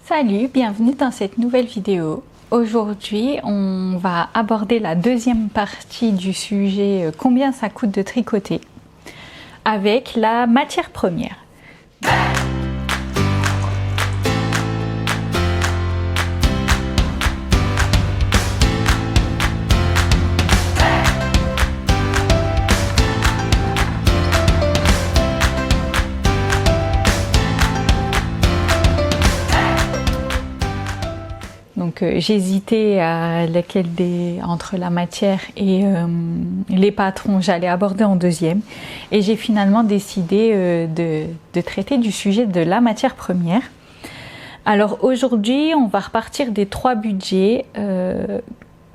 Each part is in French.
Salut, bienvenue dans cette nouvelle vidéo. Aujourd'hui, on va aborder la deuxième partie du sujet combien ça coûte de tricoter avec la matière première. Donc j'hésitais à laquelle entre la matière et les patrons j'allais aborder en deuxième, et j'ai finalement décidé de traiter du sujet de la matière première. Alors aujourd'hui on va repartir des trois budgets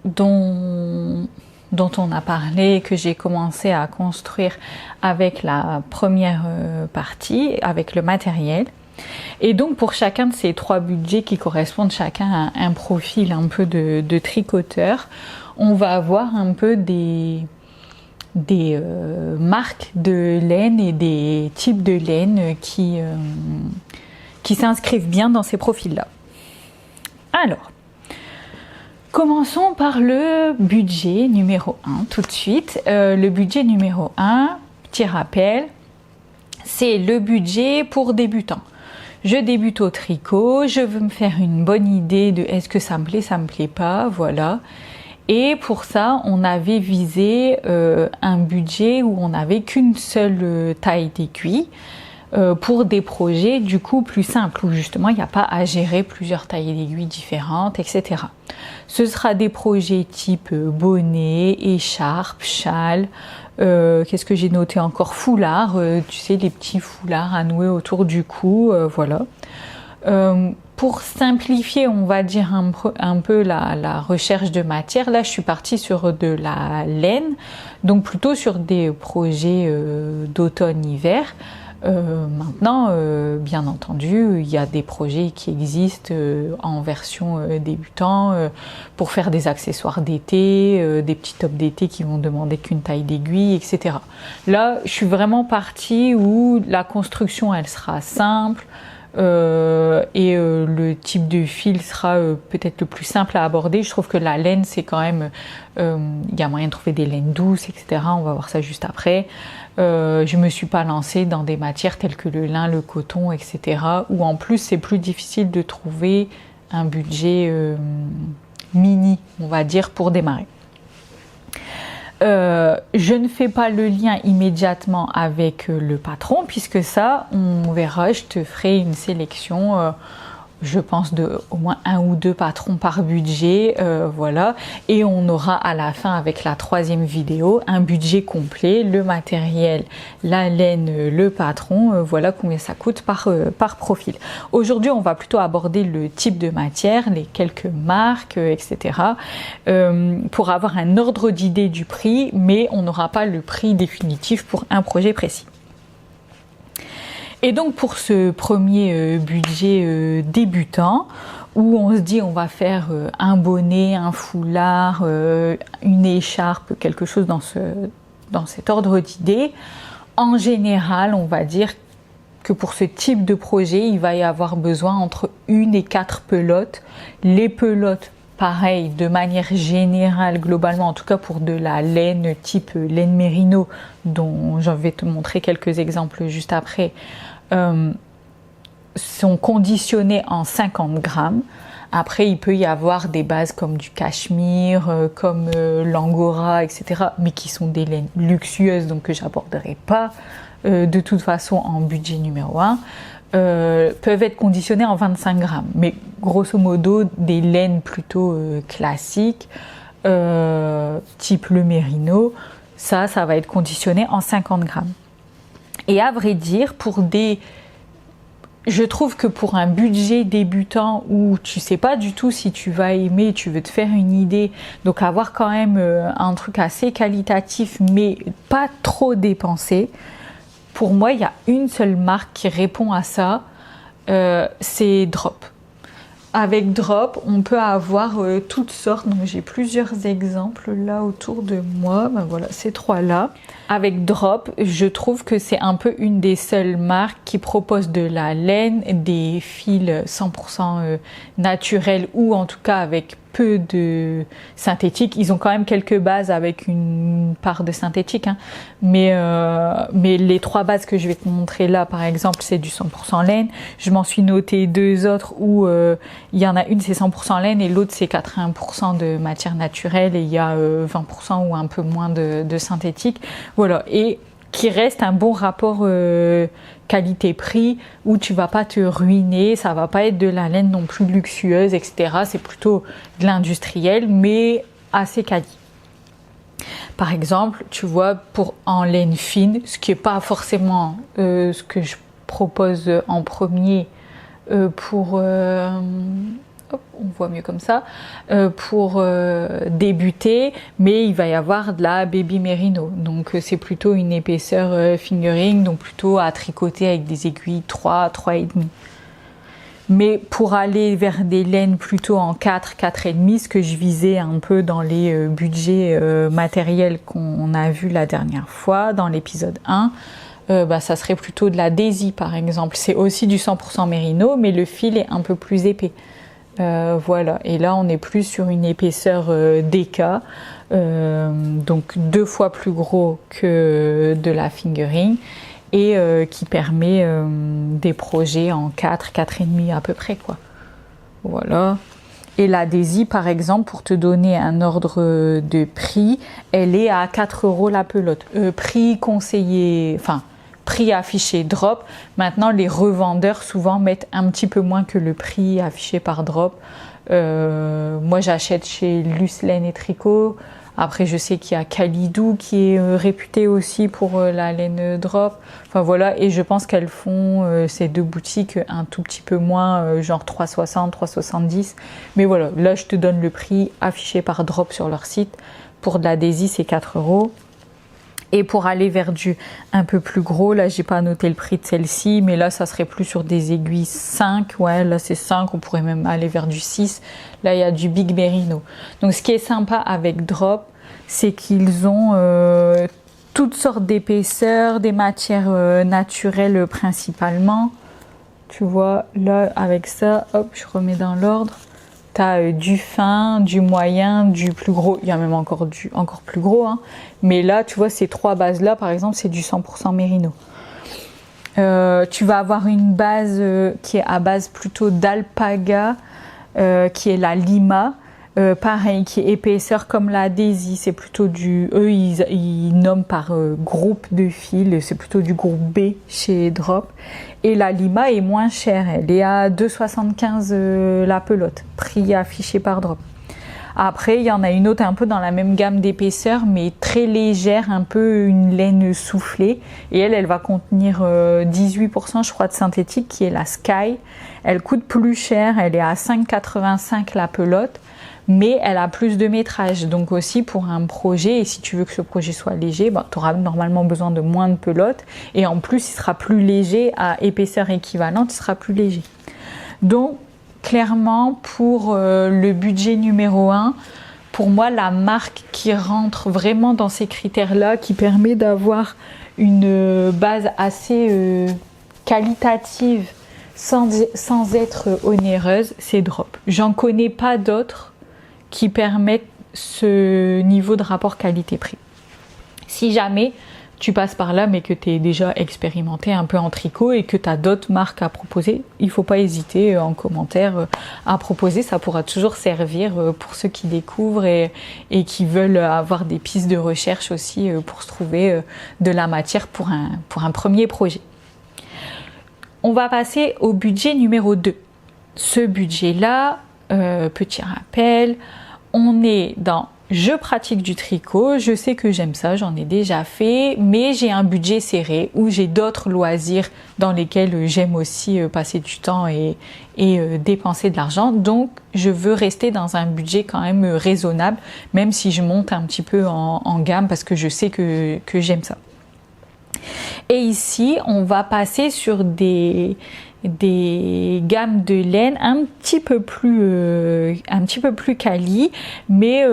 dont on a parlé, que j'ai commencé à construire avec la première partie, avec le matériel. Et donc pour chacun de ces trois budgets qui correspondent chacun à un profil un peu de tricoteur, on va avoir un peu des marques de laine et des types de laine qui s'inscrivent bien dans ces profils-là. Alors, commençons par le budget numéro 1 tout de suite. Le budget numéro 1, petit rappel, c'est le budget pour débutants. Je débute au tricot, je veux me faire une bonne idée de est-ce que ça me plaît pas, voilà. Et pour ça, on avait visé un budget où on n'avait qu'une seule taille d'aiguille pour des projets du coup plus simples, où justement il n'y a pas à gérer plusieurs tailles d'aiguilles différentes, etc. Ce sera des projets type bonnet, écharpe, châle, qu'est-ce que j'ai noté encore, foulard, tu sais, les petits foulards à nouer autour du cou, voilà. Pour simplifier, on va dire un peu la recherche de matière, là je suis partie sur de la laine, donc plutôt sur des projets d'automne-hiver. Maintenant, bien entendu, il y a des projets qui existent en version débutant pour faire des accessoires d'été, des petits tops d'été qui vont demander qu'une taille d'aiguille, etc. Là, je suis vraiment partie où la construction, elle sera simple et le type de fil sera peut-être le plus simple à aborder. Je trouve que la laine, c'est quand même... il y a moyen de trouver des laines douces, etc. On va voir ça juste après. Je me suis pas lancée dans des matières telles que le lin, le coton, etc. où en plus c'est plus difficile de trouver un budget mini, on va dire, pour démarrer. Je ne fais pas le lien immédiatement avec le patron, puisque ça, on verra, je te ferai une sélection, je pense, de au moins 1 ou 2 patrons par budget, voilà. Et on aura à la fin, avec la troisième vidéo, un budget complet, le matériel, la laine, le patron, voilà combien ça coûte par profil. Aujourd'hui, on va plutôt aborder le type de matière, les quelques marques, etc. Pour avoir un ordre d'idée du prix, mais on n'aura pas le prix définitif pour un projet précis. Et donc pour ce premier budget débutant, où on se dit on va faire un bonnet, un foulard, une écharpe, quelque chose dans cet ordre d'idée, en général on va dire que pour ce type de projet, il va y avoir besoin entre 1 et 4 pelotes. Les pelotes, pareil, de manière générale, globalement, en tout cas pour de la laine type laine mérino, dont je vais te montrer quelques exemples juste après, sont conditionnés en 50 grammes. Après, il peut y avoir des bases comme du cachemire, comme l'angora, etc., mais qui sont des laines luxueuses, donc que j'aborderai pas de toute façon en budget numéro 1. Peuvent être conditionnés en 25 grammes, mais grosso modo des laines plutôt classiques, type le mérino, ça va être conditionné en 50 grammes. Et à vrai dire, je trouve que pour un budget débutant où tu sais pas du tout si tu vas aimer, tu veux te faire une idée, donc avoir quand même un truc assez qualitatif mais pas trop dépensé, pour moi il y a une seule marque qui répond à ça, c'est Drop. avec drop, on peut avoir toutes sortes. Donc j'ai plusieurs exemples là autour de moi. Ben voilà, ces trois-là. Avec drop, je trouve que c'est un peu une des seules marques qui propose de la laine, des fils 100% naturels ou en tout cas avec peu de synthétique. Ils ont quand même quelques bases avec une part de synthétique, hein. Mais les trois bases que je vais te montrer là, par exemple, c'est du 100% laine. Je m'en suis noté deux autres où il y en a une c'est 100% laine et l'autre c'est 80% de matière naturelle et il y a 20% ou un peu moins de synthétique. Voilà, et qui reste un bon rapport qualité-prix où tu vas pas te ruiner, ça va pas être de la laine non plus luxueuse, etc. C'est plutôt de l'industriel, mais assez quali. Par exemple, tu vois, pour en laine fine, ce qui est pas forcément ce que je propose en premier pour hop, on voit mieux comme ça, pour débuter, mais il va y avoir de la baby merino, donc c'est plutôt une épaisseur fingering, donc plutôt à tricoter avec des aiguilles 3,5. Mais pour aller vers des laines plutôt en 4,5, ce que je visais un peu dans les budgets matériels qu'on a vu la dernière fois dans l'épisode 1, ça serait plutôt de la Daisy par exemple. C'est aussi du 100% mérino, mais le fil est un peu plus épais. Voilà, et là on est plus sur une épaisseur DK, donc 2 fois plus gros que de la fingering et qui permet des projets en 4,5 à peu près quoi. Voilà. Et la Daisy par exemple, pour te donner un ordre de prix, elle est à 4 € la pelote. Prix conseillé, enfin prix affiché drop. Maintenant, les revendeurs souvent mettent un petit peu moins que le prix affiché par drop. Moi, j'achète chez Luce Laine et Tricot. Après, je sais qu'il y a Kalidou qui est réputé aussi pour la laine drop. Enfin voilà, et je pense qu'elles font ces deux boutiques un tout petit peu moins, genre 3,60, 3,70. Mais voilà, là, je te donne le prix affiché par drop sur leur site. Pour de la Daisy, c'est 4 €. Et pour aller vers du un peu plus gros, là j'ai pas noté le prix de celle-ci, mais là ça serait plus sur des aiguilles 5, ouais là c'est 5, on pourrait même aller vers du 6. Là il y a du Big Merino. Donc ce qui est sympa avec Drop, c'est qu'ils ont toutes sortes d'épaisseurs, des matières naturelles principalement. Tu vois, là avec ça, hop, je remets dans l'ordre. Tu as du fin, du moyen, du plus gros. Il y a même encore plus gros, hein. Mais là, tu vois, ces trois bases-là, par exemple, c'est du 100% mérino. Tu vas avoir une base qui est à base plutôt d'alpaga, qui est la Lima. Pareil, qui est épaisseur comme la Daisy. C'est plutôt du... Eux, ils nomment par groupe de fils. C'est plutôt du groupe B chez Drop. Et la Lima est moins chère. Elle est à 2,75 la pelote. Prix affiché par Drop. Après, il y en a une autre un peu dans la même gamme d'épaisseur, mais très légère, un peu une laine soufflée. Et elle va contenir 18% je crois de synthétique, qui est la Sky. Elle coûte plus cher, elle est à 5,85 la pelote, mais elle a plus de métrage. Donc aussi pour un projet, et si tu veux que ce projet soit léger, tu auras normalement besoin de moins de pelote. Et en plus, il sera plus léger, à épaisseur équivalente, il sera plus léger. Donc, clairement, pour le budget numéro 1, pour moi, la marque qui rentre vraiment dans ces critères-là, qui permet d'avoir une base assez qualitative sans être onéreuse, c'est Drop. J'en connais pas d'autres qui permettent ce niveau de rapport qualité-prix. Si jamais tu passes par là, mais que tu es déjà expérimenté un peu en tricot et que tu as d'autres marques à proposer, il ne faut pas hésiter en commentaire à proposer. Ça pourra toujours servir pour ceux qui découvrent et qui veulent avoir des pistes de recherche aussi pour se trouver de la matière pour un premier projet. On va passer au budget numéro 2. Ce budget-là, petit rappel, on est dans je pratique du tricot, je sais que j'aime ça, j'en ai déjà fait, mais j'ai un budget serré ou j'ai d'autres loisirs dans lesquels j'aime aussi passer du temps et dépenser de l'argent. Donc, je veux rester dans un budget quand même raisonnable, même si je monte un petit peu en gamme parce que je sais que j'aime ça. Et ici, on va passer sur des des gammes de laine un petit peu plus quali, mais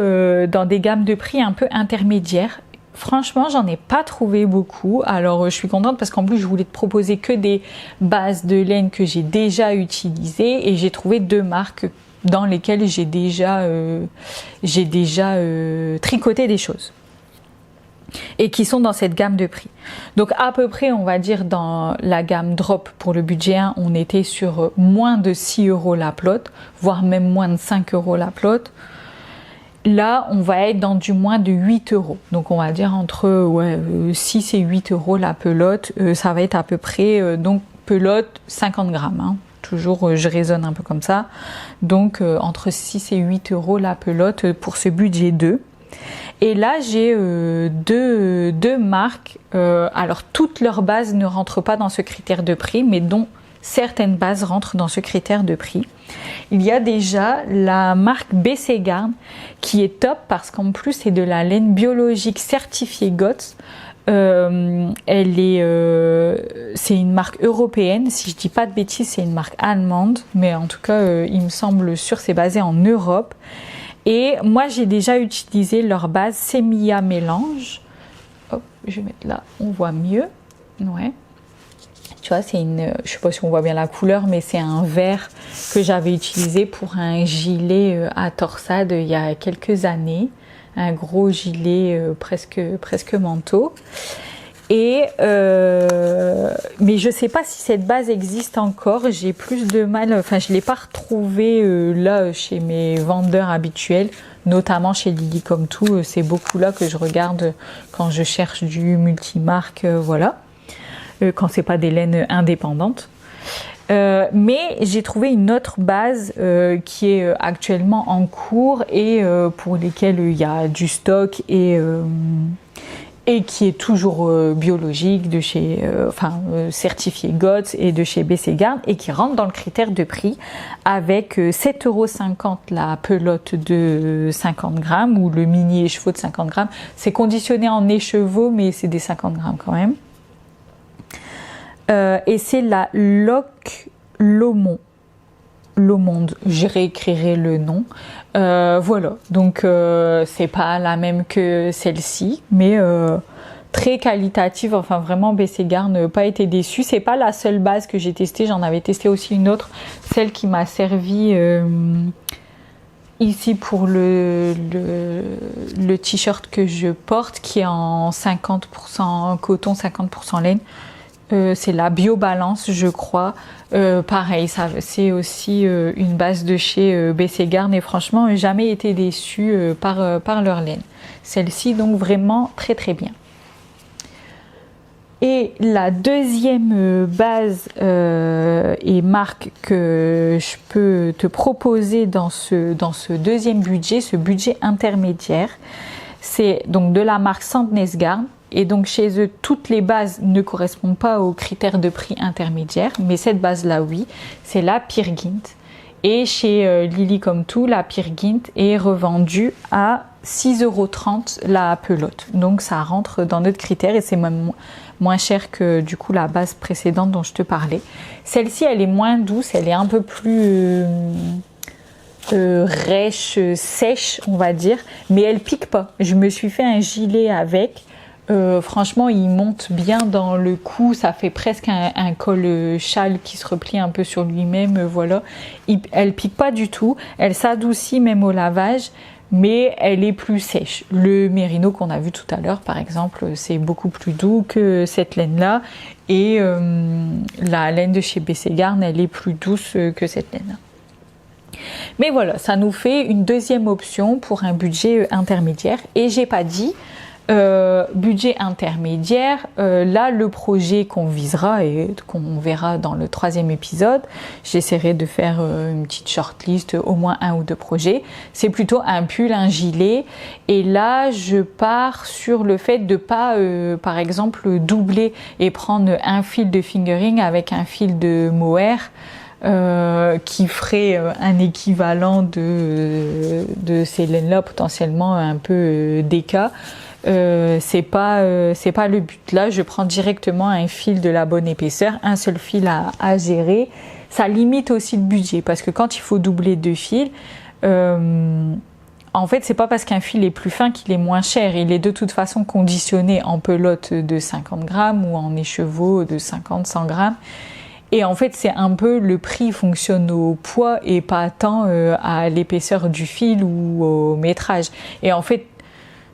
dans des gammes de prix un peu intermédiaires. Franchement, j'en ai pas trouvé beaucoup. Alors, je suis contente parce qu'en plus, je voulais te proposer que des bases de laine que j'ai déjà utilisées et j'ai trouvé 2 marques dans lesquelles j'ai déjà tricoté des choses et qui sont dans cette gamme de prix. Donc à peu près, on va dire dans la gamme drop pour le budget 1, on était sur moins de 6 € la pelote, voire même moins de 5 € la pelote. Là, on va être dans du moins de 8 €. Donc on va dire entre 6 et 8 € la pelote. Ça va être à peu près, donc pelote 50 grammes. Hein. Toujours, je raisonne un peu comme ça. Donc entre 6 et 8 € la pelote pour ce budget 2. Et là, j'ai deux marques. Alors, toutes leurs bases ne rentrent pas dans ce critère de prix, mais dont certaines bases rentrent dans ce critère de prix. Il y a déjà la marque BC Garn qui est top parce qu'en plus, c'est de la laine biologique certifiée GOTS. C'est une marque européenne, si je dis pas de bêtises, c'est une marque allemande, mais en tout cas, il me semble sûr, c'est basé en Europe. Et moi, j'ai déjà utilisé leur base Semilla Mélange. Hop, je vais mettre là, on voit mieux. Ouais. Tu vois, c'est une, je sais pas si on voit bien la couleur, mais c'est un vert que j'avais utilisé pour un gilet à torsade il y a quelques années. Un gros gilet presque manteau. Et mais je sais pas si cette base existe encore. J'ai plus de mal, enfin je l'ai pas retrouvée là chez mes vendeurs habituels, notamment chez Lily Comme Tout. C'est beaucoup là que je regarde quand je cherche du multimarque, voilà, quand c'est pas des laines indépendantes. Mais j'ai trouvé une autre base qui est actuellement en cours et pour lesquelles il y a du stock et qui est toujours biologique, de chez, certifié GOTS et de chez BC Garn, et qui rentre dans le critère de prix avec 7,50 € la pelote de 50 grammes ou le mini écheveau de 50 grammes. C'est conditionné en écheveau, mais c'est des 50 grammes quand même. Et c'est la Loc Lomond. Lomonde, je réécrirai le nom. Voilà, donc c'est pas la même que celle-ci, mais très qualitative. Enfin vraiment, BC Garn, pas été déçue. C'est pas la seule base que j'ai testée. J'en avais testé aussi une autre, celle qui m'a servi ici pour le t-shirt que je porte, qui est en 50% coton, 50% laine. C'est la BioBalance, je crois. Pareil, c'est aussi une base de chez BC Garn et franchement, jamais été déçue par leur laine. Celle-ci, donc vraiment très très bien. Et la deuxième base et marque que je peux te proposer dans ce deuxième budget, ce budget intermédiaire, c'est donc de la marque Sandnes Garn. Et donc chez eux, toutes les bases ne correspondent pas aux critères de prix intermédiaires, mais cette base-là, oui, c'est la Peer Gynt. Et chez Lily Comme Tout, la Peer Gynt est revendue à 6,30 € la pelote. Donc ça rentre dans notre critère et c'est même moins cher que du coup la base précédente dont je te parlais. Celle-ci, elle est moins douce, elle est un peu plus rêche, sèche, on va dire, mais elle pique pas. Je me suis fait un gilet avec. Franchement, il monte bien dans le cou, ça fait presque un col châle qui se replie un peu sur lui-même, voilà. Elle pique pas du tout, elle s'adoucit même au lavage, mais elle est plus sèche. Le mérino qu'on a vu tout à l'heure, par exemple, c'est beaucoup plus doux que cette laine-là, et la laine de chez BC Garn, elle est plus douce que cette laine. Mais voilà, ça nous fait une deuxième option pour un budget intermédiaire, et j'ai pas dit. Budget intermédiaire, là le projet qu'on visera et qu'on verra dans le 3e épisode, j'essaierai de faire une petite shortlist, au moins 1 ou 2 projets, c'est plutôt un pull, un gilet, et là je pars sur le fait de pas par exemple doubler et prendre un fil de fingering avec un fil de mohair, qui ferait un équivalent de ces laines là potentiellement un peu déca. c'est pas le but. Là, je prends directement un fil de la bonne épaisseur, un seul fil à gérer. Ça limite aussi le budget parce que quand il faut doubler 2 fils, en fait, c'est pas parce qu'un fil est plus fin qu'il est moins cher. Il est de toute façon conditionné en pelote de 50 grammes ou en écheveau de 50-100 grammes. Et en fait, c'est un peu le prix fonctionne au poids et pas tant à l'épaisseur du fil ou au métrage. Et en fait,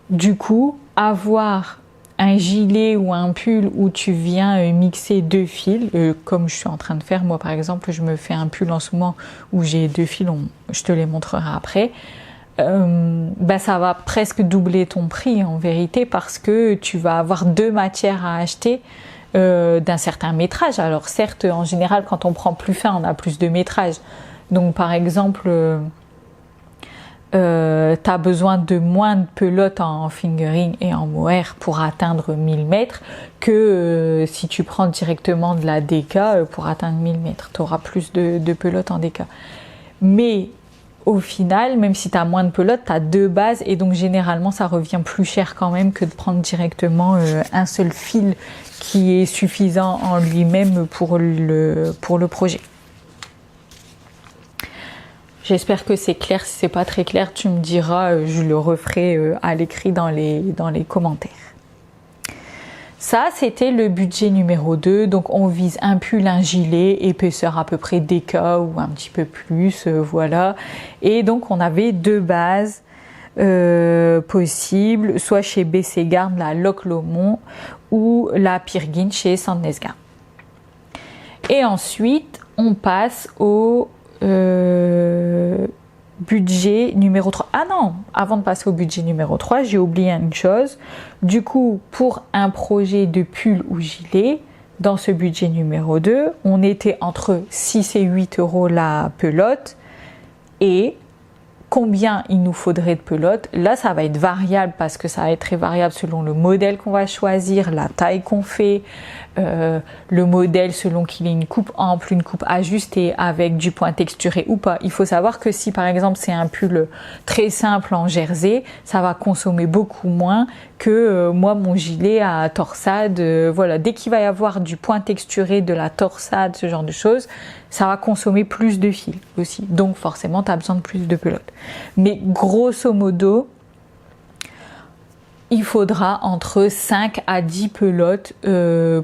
du coup, avoir un gilet ou un pull où tu viens mixer 2 fils, comme je suis en train de faire, moi par exemple, je me fais un pull en ce moment où j'ai 2 fils, je te les montrerai après. Ça va presque doubler ton prix en vérité parce que tu vas avoir 2 matières à acheter d'un certain métrage. Alors certes, en général, quand on prend plus fin, on a plus de métrage. Donc par exemple, tu as besoin de moins de pelotes en fingering et en mohair pour atteindre 1000 mètres que si tu prends directement de la DK pour atteindre 1000 mètres. Tu auras plus de pelotes en DK. Mais au final, même si tu as moins de pelotes, tu as 2 bases et donc généralement ça revient plus cher quand même que de prendre directement un seul fil qui est suffisant en lui-même pour le projet. J'espère que c'est clair. Si c'est pas très clair, tu me diras, je le referai à l'écrit dans les commentaires. Ça, c'était le budget numéro 2. Donc, on vise un pull, un gilet, épaisseur à peu près DK ou un petit peu plus, voilà. Et donc, on avait 2 bases possibles, soit chez BC Garn, la Loch Lomond, ou la Pirgin chez Sandnes Garn. Et ensuite, on passe au budget numéro 3. Ah non, avant de passer au budget numéro 3, j'ai oublié une chose. Du coup, pour un projet de pull ou gilet, dans ce budget numéro 2, on était entre 6 et 8 euros la pelote. Et combien il nous faudrait de pelote? Là, ça va être variable parce que ça va être très variable selon le modèle qu'on va choisir, la taille qu'on fait, le modèle selon qu'il ait une coupe ample, une coupe ajustée avec du point texturé ou pas. Il faut savoir que si par exemple c'est un pull très simple en jersey, ça va consommer beaucoup moins que moi mon gilet à torsade. Voilà, dès qu'il va y avoir du point texturé, de la torsade, ce genre de choses, ça va consommer plus de fil aussi. Donc forcément, tu as besoin de plus de pelote. Mais grosso modo, il faudra entre 5 à 10 pelotes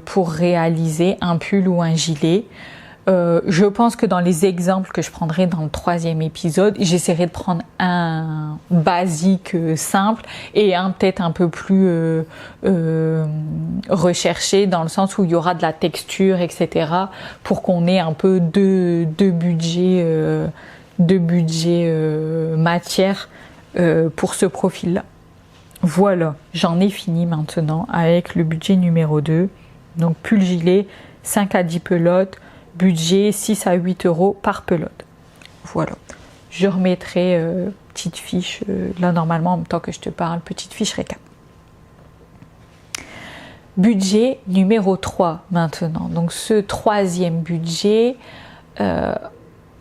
pour réaliser un pull ou un gilet. Je pense que dans les exemples que je prendrai dans le 3e épisode, j'essaierai de prendre un basique simple et un peut-être un peu plus recherché dans le sens où il y aura de la texture, etc. pour qu'on ait un peu deux budgets matière pour ce profil-là. Voilà, j'en ai fini maintenant avec le budget numéro 2. Donc pull gilet, 5 à 10 pelotes, budget 6 à 8 euros par pelote. Voilà, je remettrai petite fiche, là normalement en même temps que je te parle, petite fiche récap. Budget numéro 3 maintenant. Donc ce 3e budget,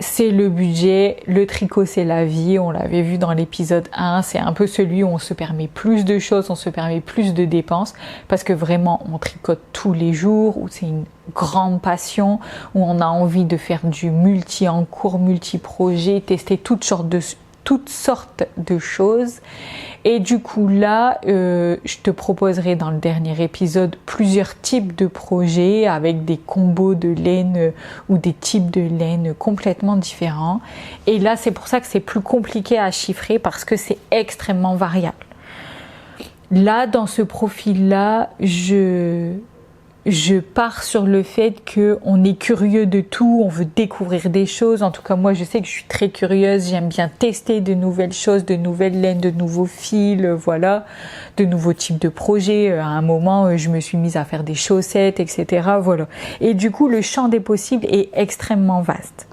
c'est le budget, le tricot c'est la vie, on l'avait vu dans l'épisode 1, c'est un peu celui où on se permet plus de choses, on se permet plus de dépenses, parce que vraiment on tricote tous les jours, où c'est une grande passion, où on a envie de faire du en cours, multi-projet, tester toutes sortes de choses. Et du coup là, je te proposerai dans le dernier épisode plusieurs types de projets avec des combos de laine ou des types de laine complètement différents. Et là, c'est pour ça que c'est plus compliqué à chiffrer parce que c'est extrêmement variable. Là, dans ce profil-là, je pars sur le fait qu'on est curieux de tout, on veut découvrir des choses. En tout cas, moi, je sais que je suis très curieuse. J'aime bien tester de nouvelles choses, de nouvelles laines, de nouveaux fils, voilà, de nouveaux types de projets. À un moment, je me suis mise à faire des chaussettes, etc. Voilà. Et du coup, le champ des possibles est extrêmement vaste.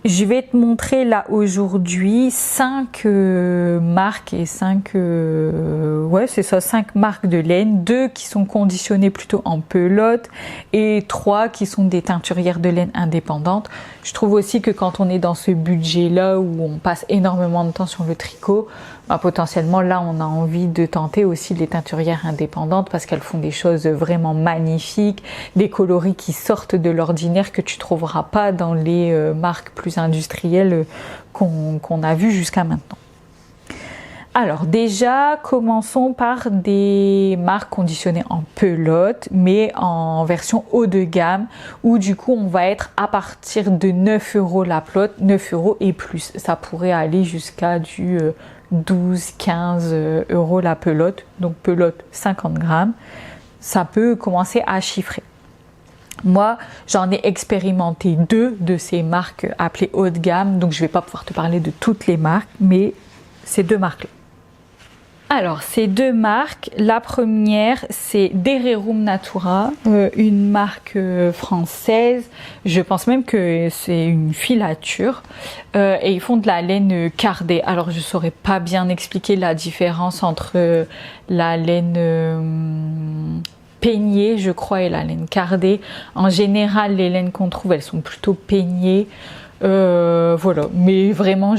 Je vais te montrer là aujourd'hui 5 marques et 5 ouais c'est ça, 5 marques de laine, 2 qui sont conditionnées plutôt en pelote et 3 qui sont des teinturières de laine indépendantes. Je trouve aussi que quand on est dans ce budget là où on passe énormément de temps sur le tricot, bah, potentiellement là on a envie de tenter aussi les teinturières indépendantes parce qu'elles font des choses vraiment magnifiques, des coloris qui sortent de l'ordinaire que tu trouveras pas dans les marques plus industrielles qu'on a vues jusqu'à maintenant. Alors déjà, commençons par des marques conditionnées en pelote, mais en version haut de gamme, où du coup on va être à partir de 9 € la pelote, 9 € et plus. Ça pourrait aller jusqu'à du 12-15 € la pelote, donc pelote 50 grammes. Ça peut commencer à chiffrer. Moi, j'en ai expérimenté 2 de ces marques appelées haut de gamme, donc je ne vais pas pouvoir te parler de toutes les marques, mais ces 2 marques-là. Alors, ces 2 marques, la première, c'est Dererum Natura, une marque française. Je pense même que c'est une filature. Et ils font de la laine cardée. Alors, je ne saurais pas bien expliquer la différence entre la laine peignée, je crois, et la laine cardée. En général, les laines qu'on trouve, elles sont plutôt peignées. Voilà. Mais vraiment,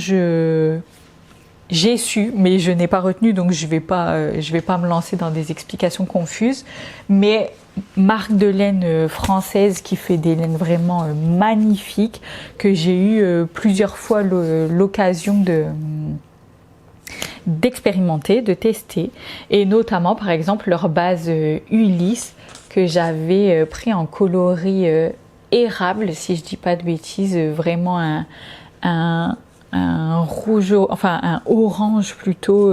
j'ai su, mais je n'ai pas retenu, donc je vais pas me lancer dans des explications confuses. Mais marque de laine française qui fait des laines vraiment magnifiques, que j'ai eu plusieurs fois l'occasion d'expérimenter, de tester, et notamment par exemple leur base Ulysse que j'avais pris en coloris érable, si je dis pas de bêtises, vraiment un rouge, enfin un orange plutôt,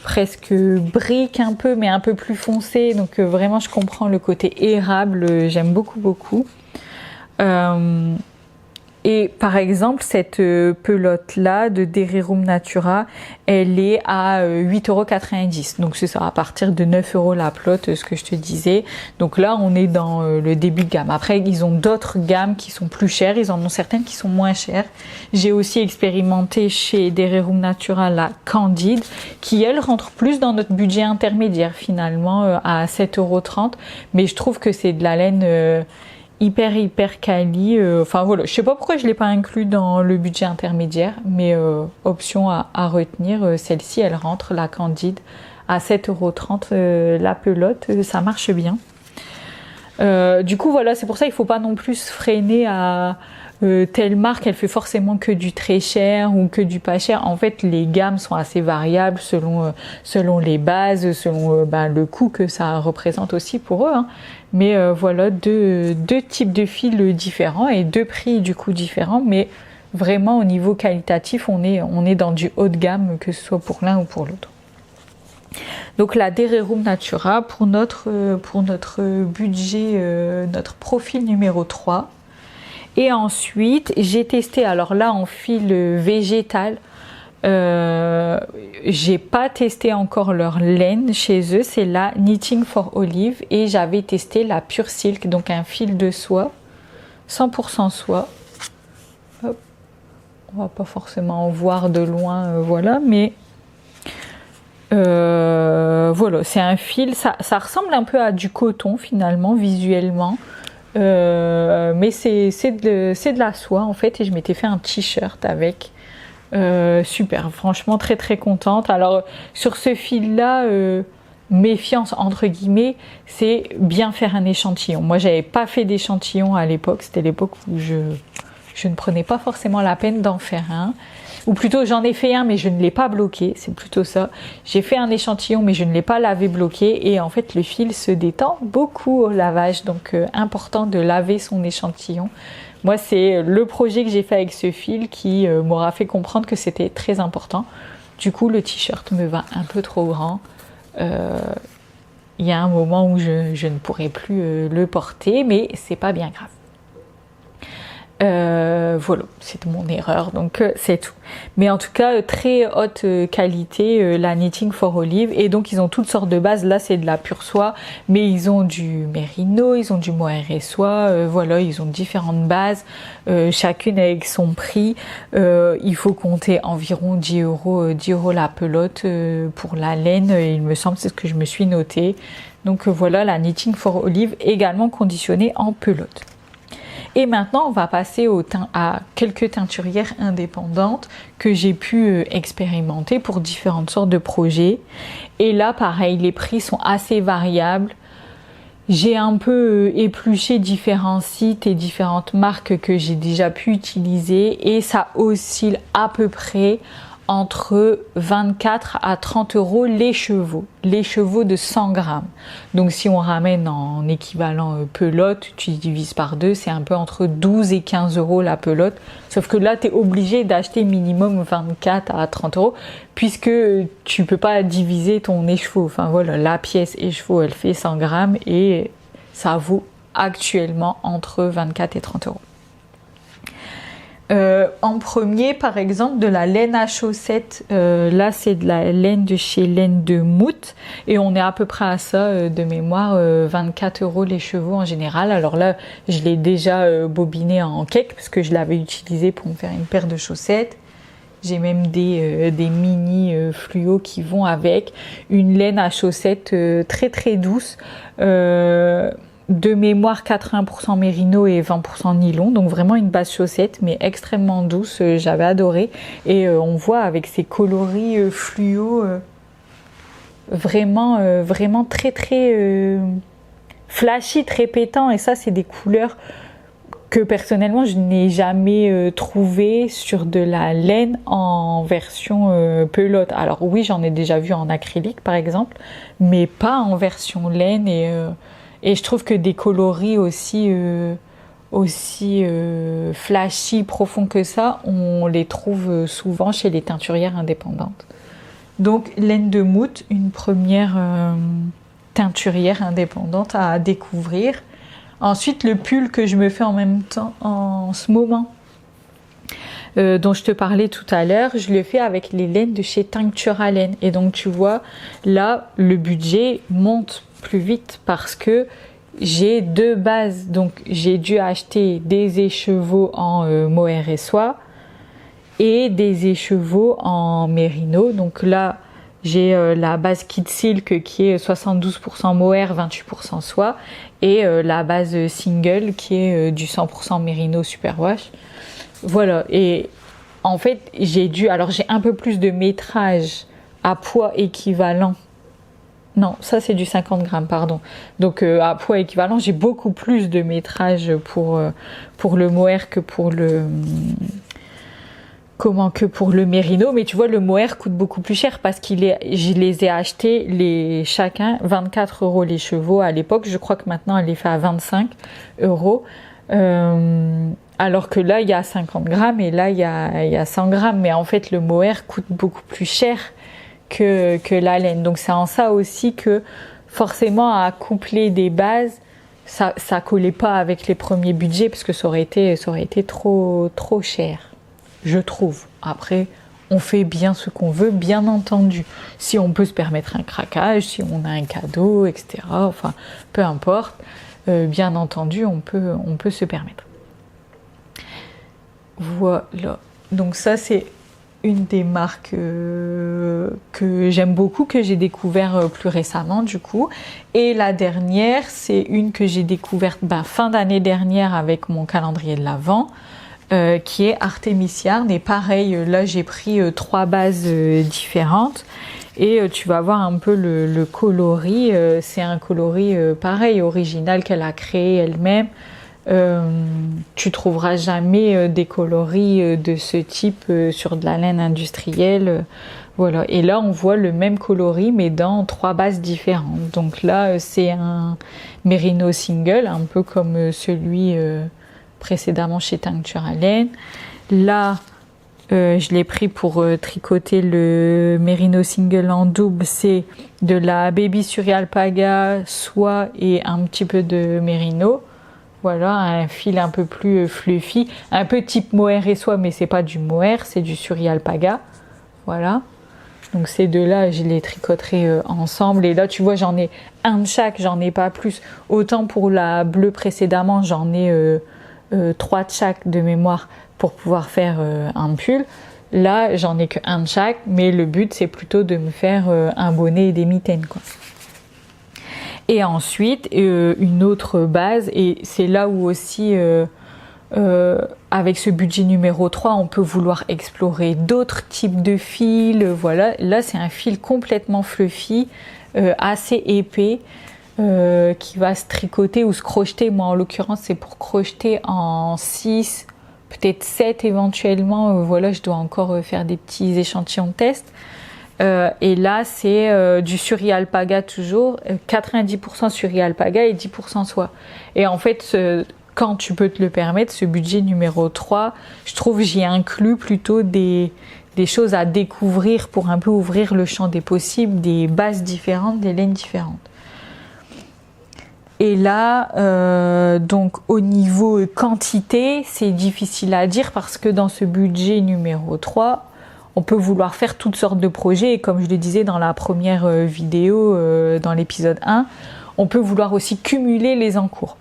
presque brique un peu, mais un peu plus foncé. Donc vraiment, je comprends le côté érable, j'aime beaucoup. Et par exemple, cette pelote-là de Dererum Natura, elle est à 8,90 €. Donc c'est ça, à partir de 9 € la pelote, ce que je te disais. Donc là, on est dans le début de gamme. Après, ils ont d'autres gammes qui sont plus chères. Ils en ont certaines qui sont moins chères. J'ai aussi expérimenté chez Dererum Natura la Candide, qui elle rentre plus dans notre budget intermédiaire finalement, à 7,30 €. Mais je trouve que c'est de la laine hyper quali, enfin voilà, je sais pas pourquoi je l'ai pas inclus dans le budget intermédiaire, mais option à retenir, celle-ci elle rentre, la Candide, à 7,30 € la pelote, ça marche bien. Du coup voilà, c'est pour ça il faut pas non plus se freiner à telle marque, elle fait forcément que du très cher ou que du pas cher. En fait, les gammes sont assez variables selon les bases, selon le coût que ça représente aussi pour eux, hein. Mais voilà, deux types de fils différents et 2 prix du coup différents, mais vraiment au niveau qualitatif, on est dans du haut de gamme, que ce soit pour l'un ou pour l'autre. Donc la Dererum Natura pour notre budget, notre profil numéro 3. Et ensuite, j'ai testé, alors là en fil végétal, j'ai pas testé encore leur laine chez eux, c'est la Knitting for Olive, et j'avais testé la Pure Silk, donc un fil de soie, 100% soie. Hop. On va pas forcément en voir de loin, voilà, mais voilà, c'est un fil, ça ressemble un peu à du coton finalement, visuellement. Mais c'est de la soie en fait, et je m'étais fait un t-shirt avec, super, franchement très contente. Alors sur ce fil là, méfiance entre guillemets, c'est bien faire un échantillon. Moi j'avais pas fait d'échantillon à l'époque, c'était l'époque où je ne prenais pas forcément la peine d'en faire un. Ou plutôt j'en ai fait un mais je ne l'ai pas bloqué, c'est plutôt ça. J'ai fait un échantillon mais je ne l'ai pas lavé bloqué, et en fait le fil se détend beaucoup au lavage, donc important de laver son échantillon. Moi c'est le projet que j'ai fait avec ce fil qui m'aura fait comprendre que c'était très important. Du coup le t-shirt me va un peu trop grand. Il y a un moment où je ne pourrai plus le porter, mais c'est pas bien grave. Voilà, c'est mon erreur, donc c'est tout. Mais en tout cas, très haute qualité, la Knitting for Olive. Et donc, ils ont toutes sortes de bases. Là, c'est de la pure soie, mais ils ont du mérino, ils ont du mohair et soie. Voilà, ils ont différentes bases, chacune avec son prix. Il faut compter environ 10 euros la pelote pour la laine. Il me semble, c'est ce que je me suis noté. Donc voilà, la Knitting for Olive, également conditionnée en pelote. Et maintenant, on va passer à quelques teinturières indépendantes que j'ai pu expérimenter pour différentes sortes de projets. Et là, pareil, les prix sont assez variables. J'ai un peu épluché différents sites et différentes marques que j'ai déjà pu utiliser et ça oscille à peu près entre 24 à 30 euros les chevaux de 100 grammes. Donc si on ramène en équivalent pelote, tu divises par deux, c'est un peu entre 12 et 15 euros la pelote. Sauf que là, tu es obligé d'acheter minimum 24 à 30 euros puisque tu peux pas diviser ton écheveau. Enfin voilà, la pièce écheveau, elle fait 100 grammes et ça vaut actuellement entre 24 et 30 euros. En premier, par exemple, de la laine à chaussettes. Là, c'est de la laine de chez Laine de Mout. Et on est à peu près à ça, de mémoire, 24 euros les chevaux en général. Alors là, je l'ai déjà bobiné en cake parce que je l'avais utilisé pour me faire une paire de chaussettes. J'ai même des mini fluo qui vont avec. Une laine à chaussettes très très douce. De mémoire 80% mérino et 20% nylon, donc vraiment une base chaussette mais extrêmement douce, j'avais adoré. Et on voit avec ces coloris fluo vraiment très très flashy, très pétant, et ça c'est des couleurs que personnellement je n'ai jamais trouvé sur de la laine en version pelote. Alors oui, j'en ai déjà vu en acrylique par exemple, mais pas en version laine. Et je trouve que des coloris aussi flashy, profonds que ça, on les trouve souvent chez les teinturières indépendantes. Donc Laine de Mout, une première teinturière indépendante à découvrir. Ensuite, le pull que je me fais en même temps en ce moment, dont je te parlais tout à l'heure, je le fais avec les laines de chez Tinctura Laine. Et donc tu vois, là, le budget monte plus vite parce que j'ai deux bases. Donc j'ai dû acheter des écheveaux en mohair et soie et des écheveaux en mérino. Donc là, j'ai la base Kid Silk qui est 72% mohair, 28% soie, et la base single qui est du 100% mérino superwash. Voilà, et en fait, j'ai un peu plus de métrage à poids équivalent. Non, ça c'est du 50 grammes, pardon. Donc à poids équivalent, j'ai beaucoup plus de métrage pour le mohair que pour le mérino. Mais tu vois, le mohair coûte beaucoup plus cher parce je les ai achetés chacun 24 euros les chevaux à l'époque. Je crois que maintenant elle les fait à 25 euros. Alors que là, il y a 50 grammes et là, il y a 100 grammes. Mais en fait, le mohair coûte beaucoup plus cher que la laine. Donc c'est en ça aussi que forcément à coupler des bases, ça collait pas avec les premiers budgets parce que ça aurait été trop cher, je trouve. Après, on fait bien ce qu'on veut, bien entendu. Si on peut se permettre un craquage, si on a un cadeau, etc. Enfin, peu importe. Bien entendu, on peut se permettre. Voilà. Donc ça, c'est une des marques que j'aime beaucoup, que j'ai découvert plus récemment du coup. Et la dernière, c'est une que j'ai découverte fin d'année dernière avec mon calendrier de l'Avent, qui est Artemisia. Et pareil, là j'ai pris 3 bases différentes et tu vas voir un peu le coloris. C'est un coloris pareil, original, qu'elle a créé elle-même. Tu trouveras jamais des coloris de ce type sur de la laine industrielle. Voilà. Et là, on voit le même coloris, mais dans 3 bases différentes. Donc là, c'est un mérino single, un peu comme celui précédemment chez Tinctura Laine. Là, je l'ai pris pour tricoter le mérino single en double. C'est de la baby sur alpaga, soie et un petit peu de mérino. Voilà, un fil un peu plus fluffy, un peu type mohair et soie, mais c'est pas du mohair, c'est du suri-alpaga. Voilà. Donc ces deux-là, je les tricoterai ensemble. Et là, tu vois, j'en ai un de chaque, j'en ai pas plus. Autant pour la bleue précédemment, j'en ai 3 de chaque de mémoire pour pouvoir faire un pull. Là, j'en ai qu'un de chaque, mais le but, c'est plutôt de me faire un bonnet et des mitaines, quoi. Et ensuite, une autre base, et c'est là où aussi, avec ce budget numéro 3, on peut vouloir explorer d'autres types de fils. Voilà, là c'est un fil complètement fluffy, assez épais, qui va se tricoter ou se crocheter. Moi en l'occurrence, c'est pour crocheter en 6, peut-être 7 éventuellement. Voilà, je dois encore faire des petits échantillons de test. Et là c'est du suri-alpaga toujours, 90% suri-alpaga et 10% soie. Et en fait, quand tu peux te le permettre, ce budget numéro 3, je trouve j'y inclus plutôt des choses à découvrir pour un peu ouvrir le champ des possibles, des bases différentes, des laines différentes. Et là, donc au niveau quantité, c'est difficile à dire parce que dans ce budget numéro 3, on peut vouloir faire toutes sortes de projets et comme je le disais dans la première vidéo, dans l'épisode 1, on peut vouloir aussi cumuler les encours.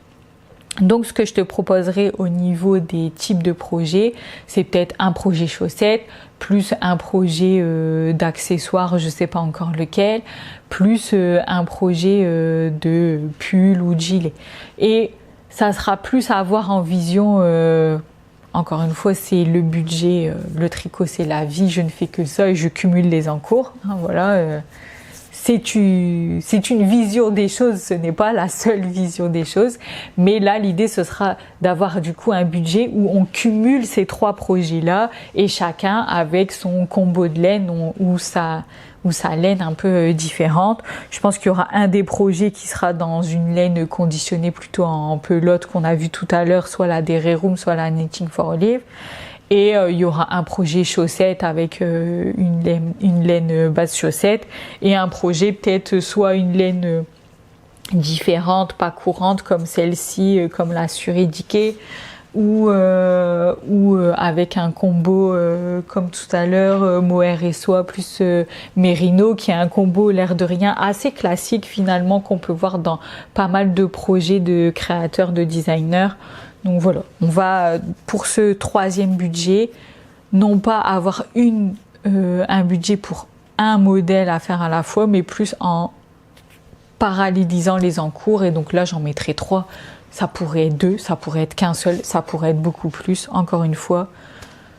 Donc ce que je te proposerai au niveau des types de projets, c'est peut-être un projet chaussette, plus un projet d'accessoires, je ne sais pas encore lequel, plus un projet de pull ou de gilet. Et ça sera plus à voir en vision. Encore une fois, c'est le budget, le tricot c'est la vie, je ne fais que ça et je cumule les encours. Hein, voilà, c'est une vision des choses, ce n'est pas la seule vision des choses. Mais là, l'idée, ce sera d'avoir du coup un budget où on cumule ces 3 projets-là et chacun avec son combo de laine ou sa laine un peu différente. Je pense qu'il y aura un des projets qui sera dans une laine conditionnée plutôt en pelote qu'on a vu tout à l'heure, soit la Dererum, soit la Knitting for Olive. Et il y aura un projet chaussette avec une laine base chaussette et un projet peut-être soit une laine différente, pas courante comme celle-ci, comme la Suri-Diquet, ou avec un combo comme tout à l'heure, mohair et soie plus mérino, qui est un combo l'air de rien assez classique finalement qu'on peut voir dans pas mal de projets de créateurs, de designers. Donc voilà, on va pour ce 3e budget non pas avoir un budget pour un modèle à faire à la fois, mais plus en parallélisant les encours. Et donc là j'en mettrai 3. Ça pourrait être 2, ça pourrait être qu'un seul, ça pourrait être beaucoup plus. Encore une fois,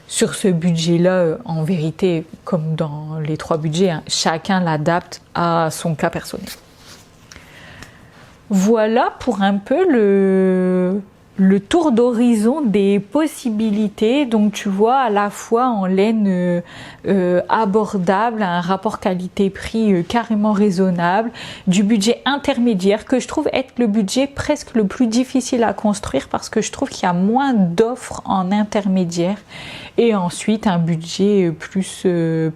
sur ce budget-là, en vérité, comme dans les 3 budgets, hein, chacun l'adapte à son cas personnel. Voilà pour un peu le tour d'horizon des possibilités. Donc tu vois, à la fois en laine abordable, un rapport qualité-prix carrément raisonnable, du budget intermédiaire que je trouve être le budget presque le plus difficile à construire parce que je trouve qu'il y a moins d'offres en intermédiaire, et ensuite un budget plus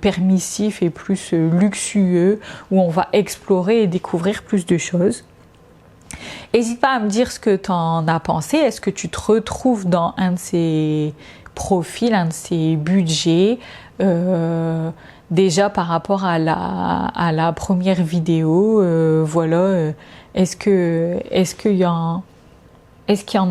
permissif et plus luxueux où on va explorer et découvrir plus de choses. N'hésite pas à me dire ce que tu en as pensé. Est-ce que tu te retrouves dans un de ces profils, un de ces budgets, déjà par rapport à la première vidéo, voilà, est-ce qu'il y en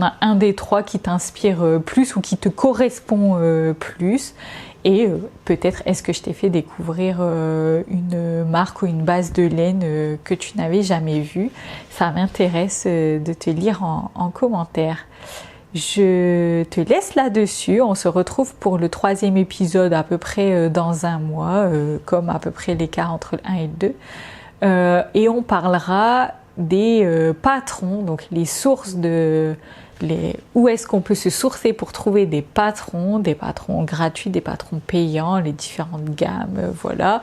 a un des 3 qui t'inspire plus ou qui te correspond plus? Et peut-être est-ce que je t'ai fait découvrir une marque ou une base de laine que tu n'avais jamais vue? Ça m'intéresse de te lire en commentaire. Je te laisse là-dessus. On se retrouve pour le 3e épisode à peu près dans un mois, comme à peu près l'écart entre le 1 et le 2. Et on parlera des patrons, donc les sources où est-ce qu'on peut se sourcer pour trouver des patrons gratuits, des patrons payants, les différentes gammes, voilà.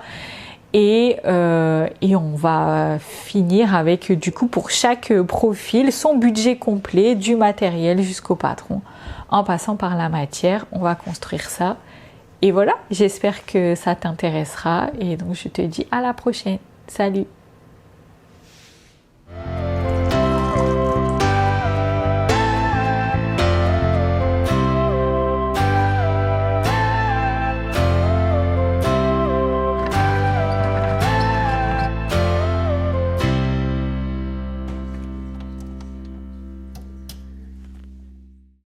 Et on va finir avec du coup pour chaque profil son budget complet, du matériel jusqu'au patron, en passant par la matière. On va construire ça. Et voilà, j'espère que ça t'intéressera et donc je te dis à la prochaine. Salut!